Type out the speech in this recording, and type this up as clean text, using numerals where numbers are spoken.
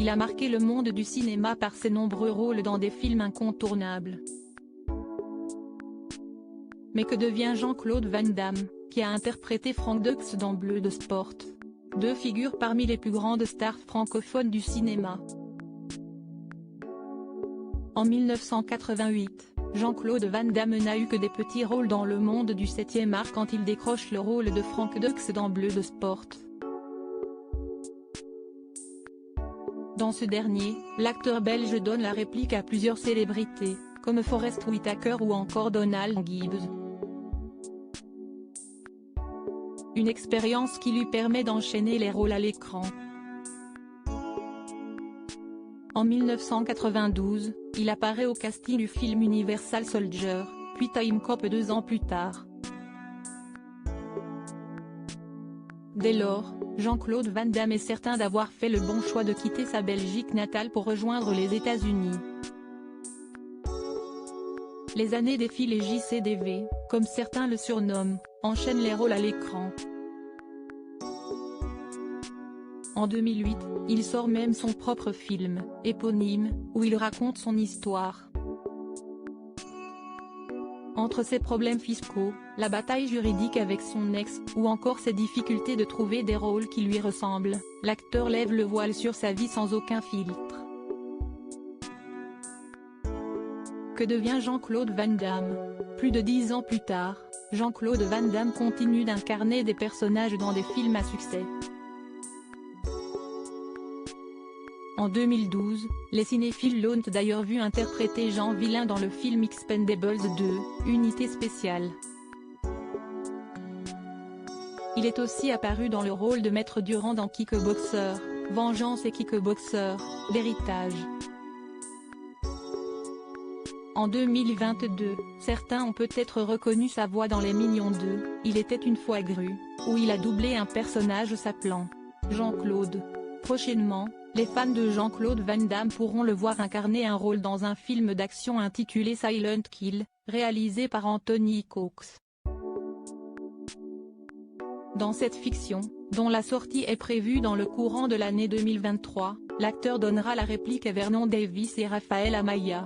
il a marqué le monde du cinéma par ses nombreux rôles dans des films incontournables. Mais que devient Jean-Claude Van Damme, qui a interprété Frank Dux dans Bleu de Sport? Deux figures parmi les plus grandes stars francophones du cinéma. En 1988, Jean-Claude Van Damme n'a eu que des petits rôles dans le monde du 7e art quand il décroche le rôle de Frank Dux dans Bleu de Sport. Dans ce dernier, l'acteur belge donne la réplique à plusieurs célébrités, comme Forest Whitaker ou encore Donald Gibbs. Une expérience qui lui permet d'enchaîner les rôles à l'écran. En 1992, il apparaît au casting du film Universal Soldier, puis Time Cop 2 ans plus tard. Dès lors, Jean-Claude Van Damme est certain d'avoir fait le bon choix de quitter sa Belgique natale pour rejoindre les États-Unis. Les années défilent et JCDV, comme certains le surnomment, enchaîne les rôles à l'écran. En 2008, il sort même son propre film, éponyme, où il raconte son histoire. Entre ses problèmes fiscaux, la bataille juridique avec son ex, ou encore ses difficultés de trouver des rôles qui lui ressemblent, l'acteur lève le voile sur sa vie sans aucun filtre. Que devient Jean-Claude Van Damme? Plus de 10 ans plus tard, Jean-Claude Van Damme continue d'incarner des personnages dans des films à succès. En 2012, les cinéphiles l'ont d'ailleurs vu interpréter Jean Villain dans le film Expendables 2, Unité spéciale. Il est aussi apparu dans le rôle de Maître Durand dans Kickboxer, Vengeance et Kickboxer, l'héritage. En 2022, certains ont peut-être reconnu sa voix dans Les Mignons 2, Il était une fois Gru, où il a doublé un personnage s'appelant Jean-Claude. Prochainement, les fans de Jean-Claude Van Damme pourront le voir incarner un rôle dans un film d'action intitulé Silent Kill, réalisé par Anthony Hawks. Dans cette fiction, dont la sortie est prévue dans le courant de l'année 2023, l'acteur donnera la réplique à Vernon Davis et Raphaël Amaya.